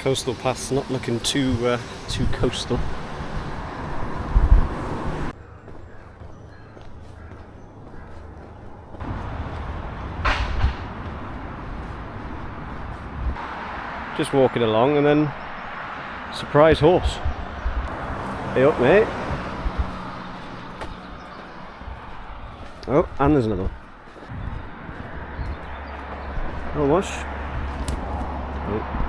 coastal path's not looking too coastal. Just walking along and then surprise horse. Hey up, mate. Oh, and there's another one. Oh, wash. Oh.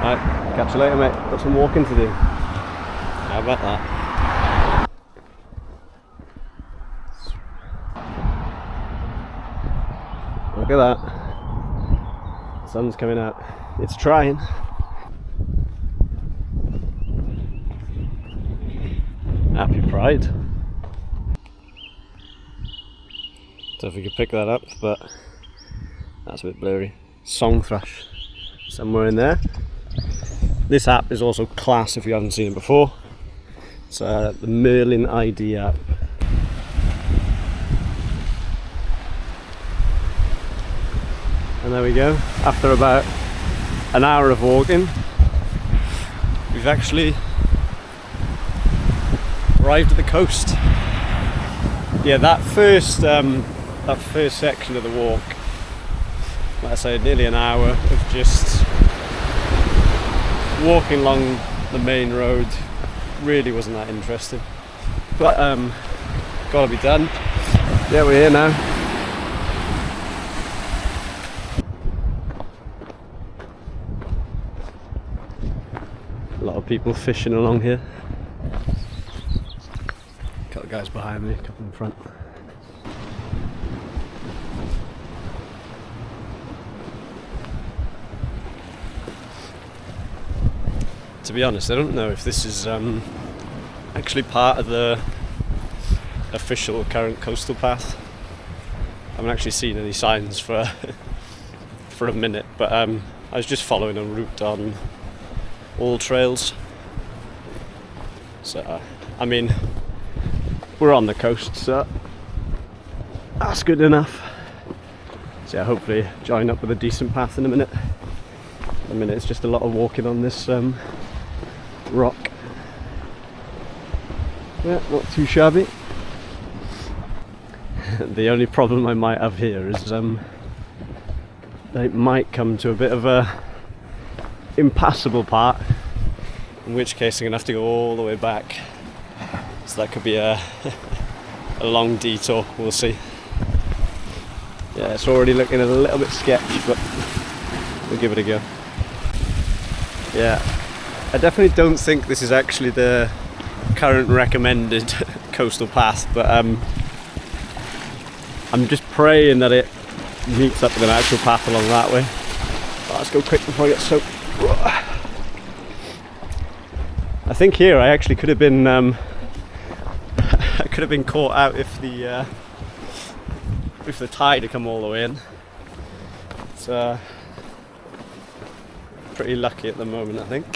Right, catch you later, mate. Got some walking to do. How about that? Look at that. The sun's coming out. It's trying. Happy Pride. Don't know if you could pick that up, but that's a bit blurry. Song thrush. Somewhere in there. This app is also class if you haven't seen it before. It's the Merlin ID app. And there we go. After about an hour of walking, we've actually arrived at the coast. Yeah, that first section of the walk, like I say, nearly an hour of just walking along the main road, really wasn't that interesting. But gotta be done. Yeah, we're here now. A lot of people fishing along here. A couple of guys behind me, a couple in front. To be honest, I don't know if this is actually part of the official current coastal path. I haven't actually seen any signs for for a minute, but I was just following a route on all trails. So I mean, we're on the coast, so that's good enough. So yeah, hopefully join up with a decent path in a minute. At the minute it's just a lot of walking on this rock. Yeah, not too shabby. The only problem I might have here is it might come to a bit of a impassable part, in which case I'm gonna have to go all the way back. So that could be a long detour, we'll see. Yeah, it's already looking a little bit sketch, but we'll give it a go. Yeah, I definitely don't think this is actually the current recommended coastal path, but I'm just praying that it meets up with an actual path along that way. Oh, let's go quick before I get soaked. I think here I actually could have been I could have been caught out if the tide had come all the way in. It's pretty lucky at the moment, I think.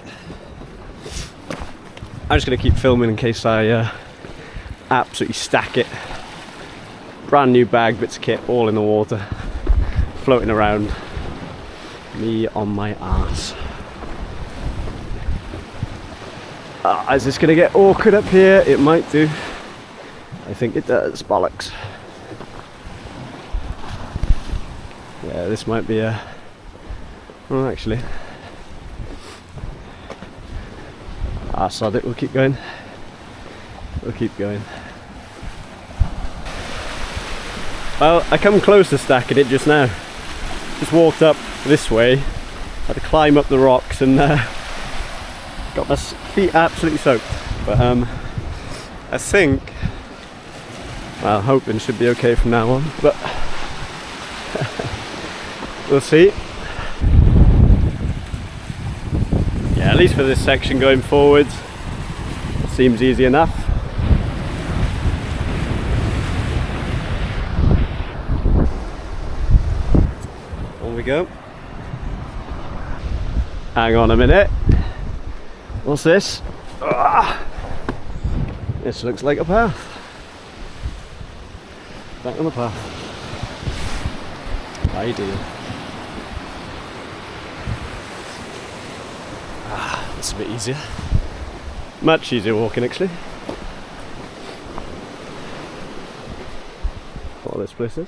I'm just going to keep filming in case I absolutely stack it. Brand new bag, bits of kit, all in the water, floating around. Me on my arse. Is this going to get awkward up here? It might do. I think it does. Bollocks. Yeah, this might be a... Well, actually... sod it, we'll keep going. We'll keep going. Well, I come close to stacking it just now. Just walked up this way, had to climb up the rocks and got my feet absolutely soaked. But I think, well, hoping should be okay from now on, but we'll see. Yeah, at least for this section going forwards, seems easy enough. On we go. Hang on a minute. What's this? This looks like a path. Back on the path. Ideal. That's a bit easier. Much easier walking actually. What this place is.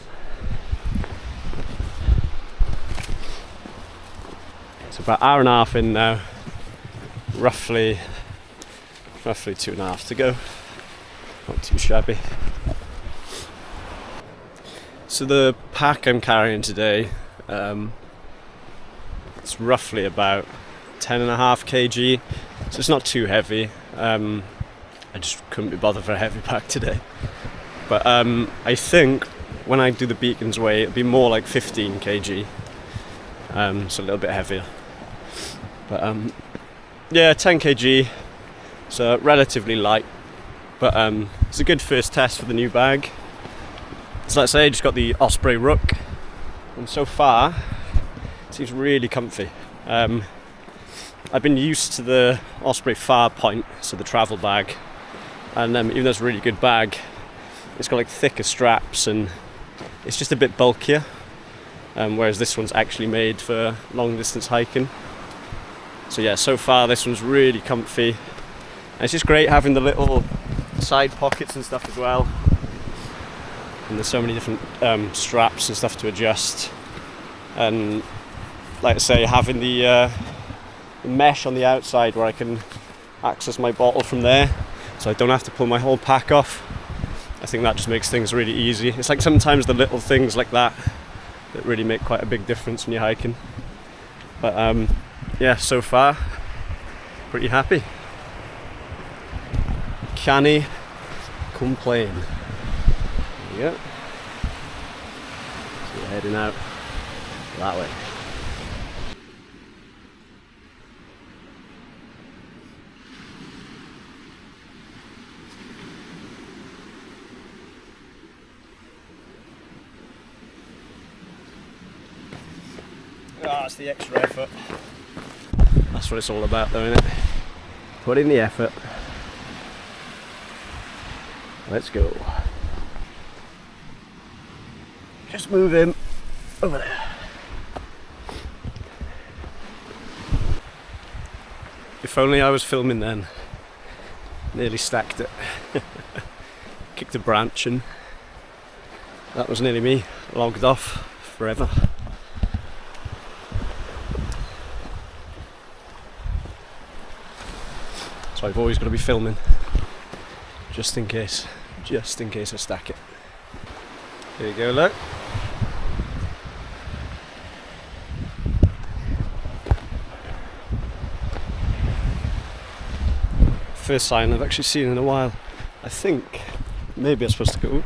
It's about an hour and a half in now. Roughly 2.5 to go. Not too shabby. So the pack I'm carrying today, it's roughly about 10.5 kg, so it's not too heavy. I just couldn't be bothered for a heavy pack today. But I think when I do the Beacons Way, it'll be more like 15 kg, so a little bit heavier. But yeah, 10 kg, so relatively light. But it's a good first test for the new bag. So let's say I just got the Osprey Rook, and so far it seems really comfy. I've been used to the Osprey Farpoint, so the travel bag, and even though it's a really good bag, it's got like thicker straps and it's just a bit bulkier, whereas this one's actually made for long distance hiking. So yeah, so far this one's really comfy, and it's just great having the little side pockets and stuff as well. And there's so many different straps and stuff to adjust, and like I say, having the mesh on the outside where I can access my bottle from there, so I don't have to pull my whole pack off. I think that just makes things really easy. It's like sometimes the little things like that really make quite a big difference when you're hiking. But yeah, so far pretty happy. Canny complain. Yeah. So we're heading out that way. Ah, it's the extra effort. That's what it's all about though, isn't it? Put in the effort. Let's go. Just move him over there. If only I was filming then. Nearly stacked it. Kicked a branch and that was nearly me, logged off forever. So I've always got to be filming, just in case I stack it. Here you go, look. First sign I've actually seen in a while. I think maybe I'm supposed to go.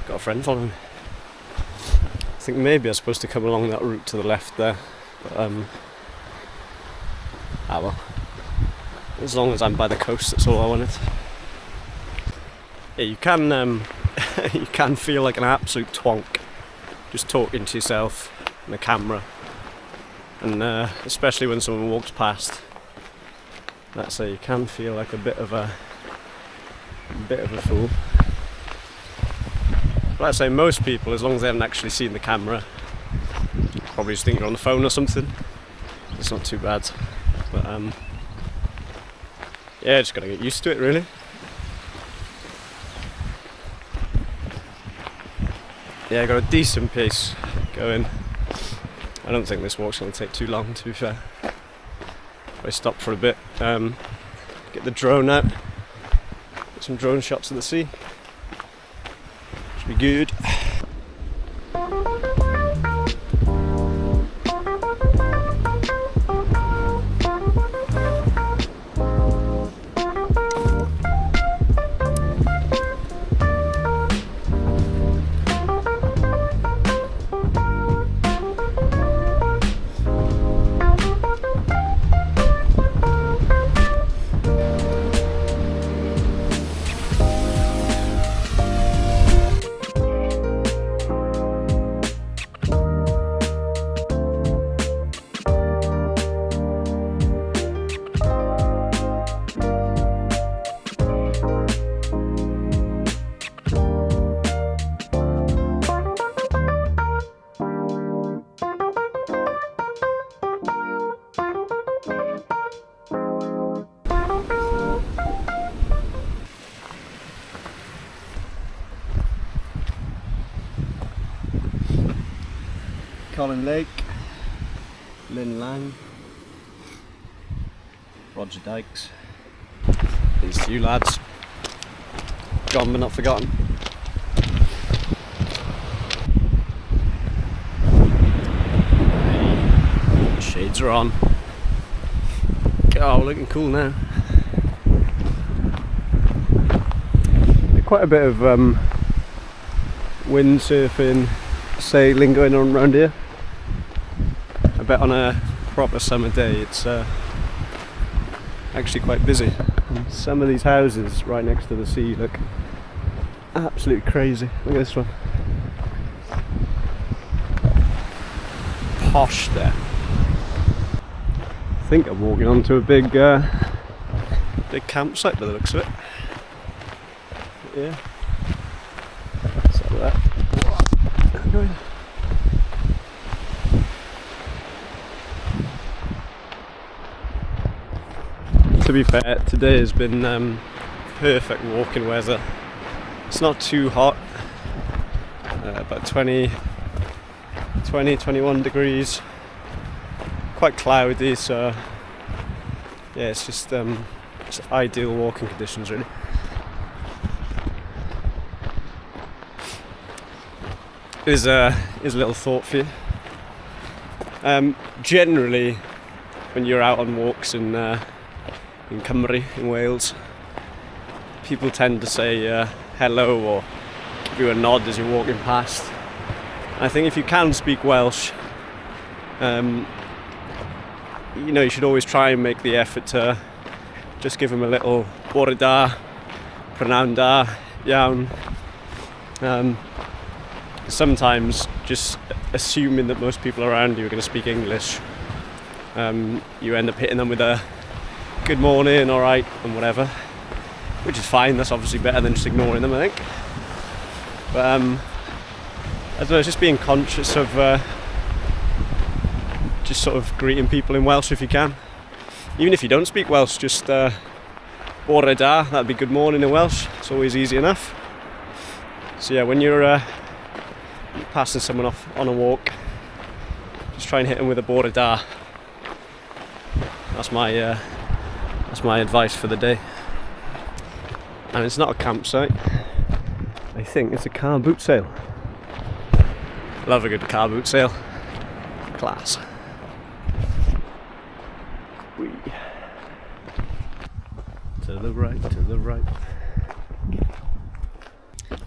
Got a friend following me. I think maybe I'm supposed to come along that route to the left there, but well. As long as I'm by the coast, that's all I wanted. Yeah, you can you can feel like an absolute twonk just talking to yourself in the camera, and especially when someone walks past. That's so you can feel like a bit of a fool. But like I say, most people, as long as they haven't actually seen the camera, probably just think you're on the phone or something. It's not too bad, but yeah, just gotta get used to it really. Yeah, I got a decent pace going. I don't think this walk's gonna take too long, to be fair. If I stop for a bit, get the drone out, get some drone shots of the sea. Should be good. Colin Lake, Lynn Lang, Roger Dykes. These two lads, gone but not forgotten. Shades are on. Oh, looking cool now. Quite a bit of windsurfing, sailing going on around here. I bet on a proper summer day it's actually quite busy. And some of these houses right next to the sea look absolutely crazy. Look at this one. Posh there. I think I'm walking onto a big campsite by the looks of it. Yeah. Let's have that. I'm going. To be fair, today has been perfect walking weather. It's not too hot, about 21 degrees. Quite cloudy, so yeah, it's just ideal walking conditions really. Here's a little thought for you. Generally, when you're out on walks in Cymru, in Wales, people tend to say hello or give you a nod as you're walking past. I think if you can speak Welsh, you should always try and make the effort to just give them a little bore da, prynawn da, iawn. Sometimes just assuming that most people around you are going to speak English, you end up hitting them with a good morning, alright, and whatever, which is fine. That's obviously better than just ignoring them, I think. But I don't know, just being conscious of just sort of greeting people in Welsh if you can. Even if you don't speak Welsh, just bore da, that'd be good morning in Welsh. It's always easy enough. So yeah, when you're passing someone off on a walk, just try and hit them with a bore da. That's my advice for the day. And it's not a campsite. I think it's a car boot sale. Love a good car boot sale. Class. Whee. To the right, to the right.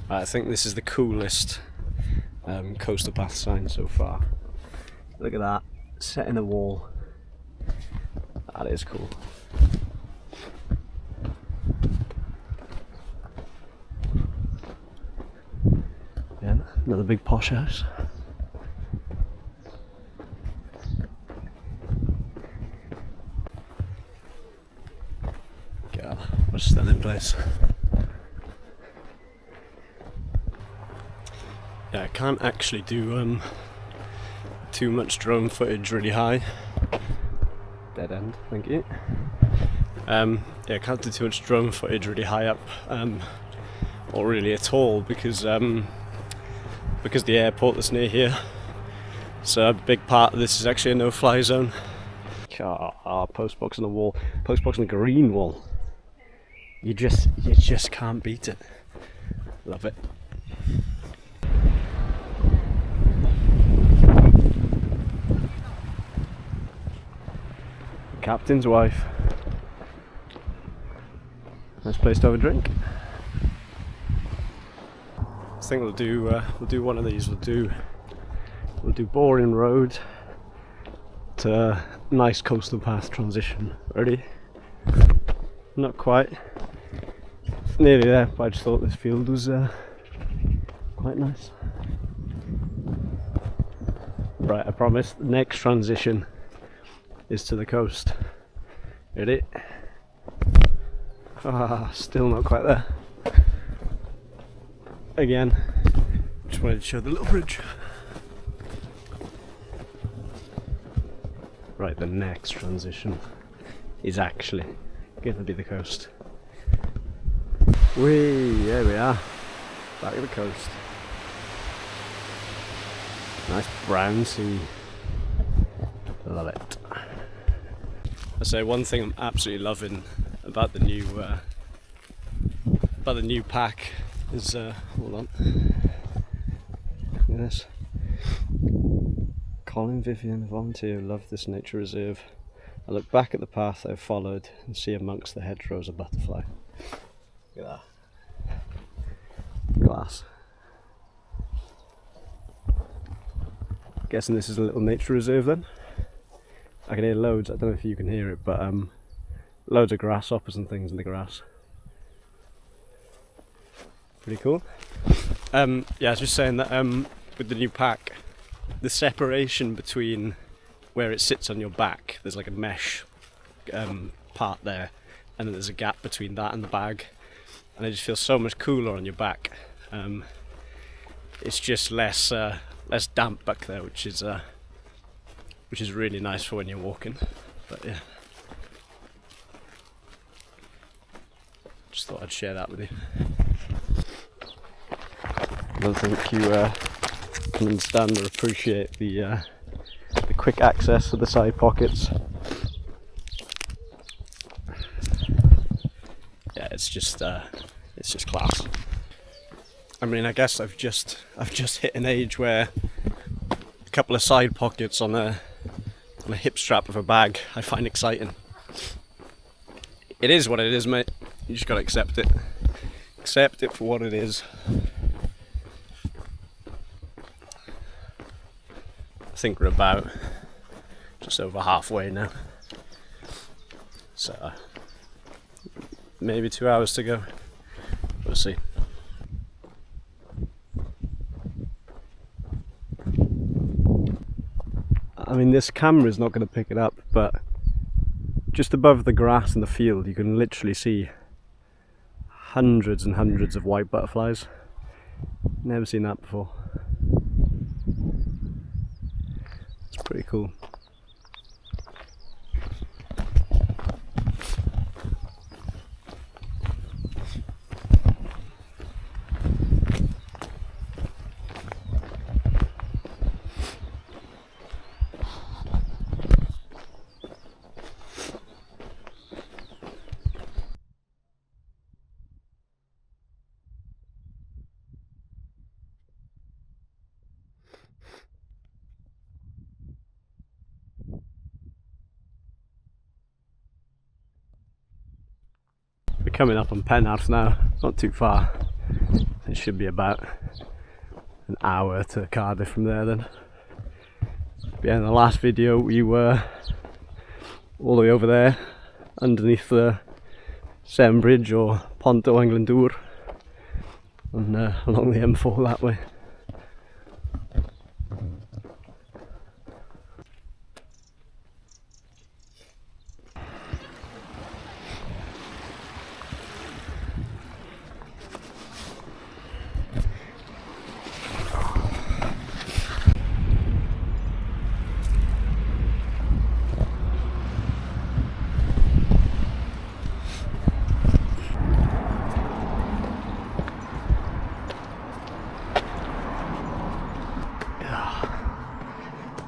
I think this is the coolest coastal path sign so far. Look at that, set in a wall. That is cool. Yeah, another big posh house. God, what a stunning place. Yeah, I can't actually do too much drone footage really high. Dead end, thank you. Yeah, I can't do too much drone footage really high up, or really at all, because the airport that's near here. So a big part of this is actually a no-fly zone. Postbox on the wall, postbox on the green wall. You just can't beat it. Love it. Captain's wife. Nice place to have a drink. I think we'll do one of these. We'll do boring road to nice coastal path transition. Ready? Not quite. Nearly there, but I just thought this field was quite nice. Right, I promise. The next transition is to the coast. Ready? Still not quite there. Again, just wanted to show the little bridge. Right, the next transition is actually going to be the coast. Whee, there we are, back at the coast. Nice brown sea. Love it. I say one thing I'm absolutely loving about the new pack is hold on. Look at this. Colin Vivian, volunteer, love this nature reserve. I look back at the path I've followed and see amongst the hedgerows a butterfly. Look at that. Glass. Guessing this is a little nature reserve then. I can hear loads, I don't know if you can hear it, but loads of grasshoppers and things in the grass. Pretty cool. Yeah, I was just saying that with the new pack, the separation between where it sits on your back, there's like a mesh part there, and then there's a gap between that and the bag, and it just feels so much cooler on your back. It's just less damp back there, which is really nice for when you're walking. But yeah, just thought I'd share that with you. I don't think you can understand or appreciate the quick access to the side pockets. Yeah, it's just class. I mean, I guess I've just hit an age where a couple of side pockets on a hip strap of a bag I find exciting. It is what it is, mate. You just gotta accept it. Accept it for what it is. I think we're about just over halfway now. So maybe 2 hours to go. We'll see. I mean, this camera's not going to pick it up, but just above the grass in the field you can literally see hundreds and hundreds of white butterflies. Never seen that before. It's pretty cool. We're coming up on Penarth now, not too far. It should be about an hour to Cardiff from there then. But yeah, in the last video we were all the way over there, underneath the Severn Bridge or Pont o Englandur, and along the M4 that way.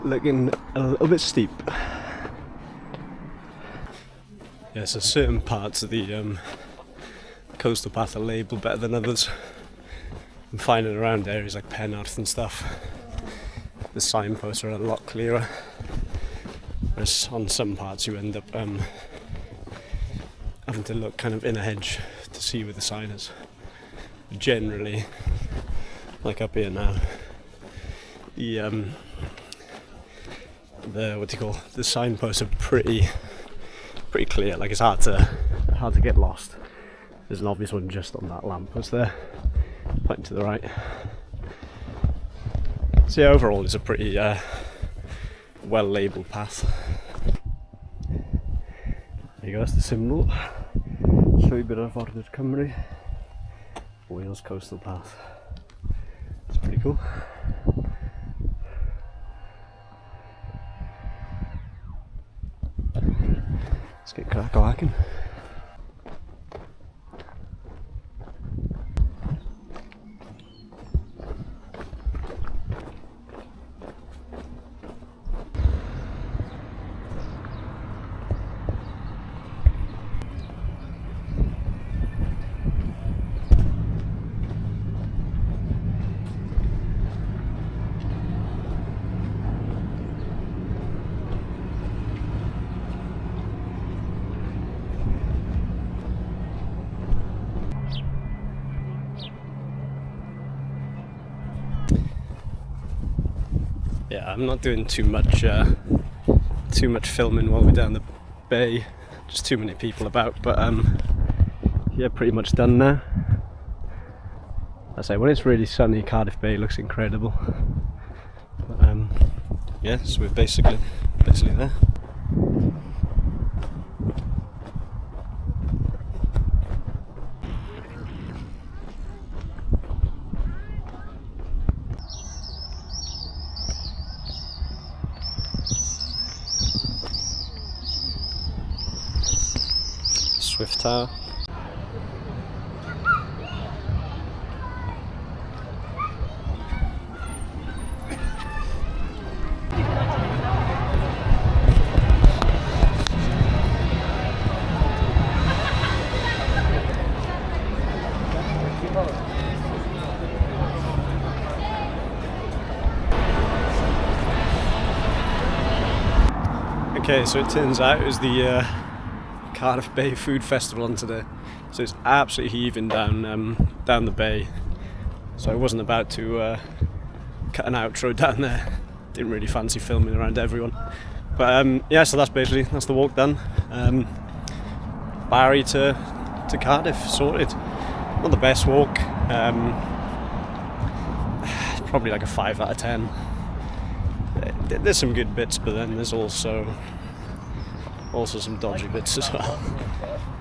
Looking a little bit steep. Yeah, so certain parts of the coastal path are labelled better than others. I'm finding around areas like Penarth and stuff, the signposts are a lot clearer, whereas on some parts you end up having to look kind of in a hedge to see where the sign is. Generally, like up here now, the signposts are pretty clear. Like, it's hard to get lost. There's an obvious one just on that lamppost there, pointing to the right. So yeah, overall it's a pretty well labelled path. There you go, that's the symbol. Llwybr Arfordir Cymru, Wales Coastal Path. It's pretty cool. Let's get cracking. yeah, I'm not doing too much filming while we're down the bay. Just too many people about. But yeah, pretty much done now. I say when it's really sunny, Cardiff Bay looks incredible. But, yeah, so we're basically there. Swift Tower. Okay, so it turns out it was the Cardiff Bay Food Festival on today, so it's absolutely heaving down the bay. So I wasn't about to cut an outro down there. Didn't really fancy filming around everyone, but yeah. So that's the walk done. Barry to Cardiff sorted. Not the best walk. Probably like a 5 out of 10. There's some good bits, but then there's also some dodgy bits as well.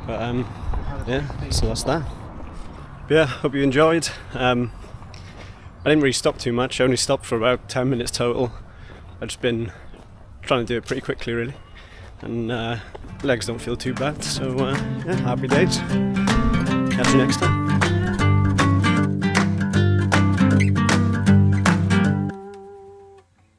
But yeah, so that's that. But yeah, hope you enjoyed. I didn't really stop too much. I only stopped for about 10 minutes total. I've just been trying to do it pretty quickly, really, and legs don't feel too bad. So yeah, happy days. Catch you next time.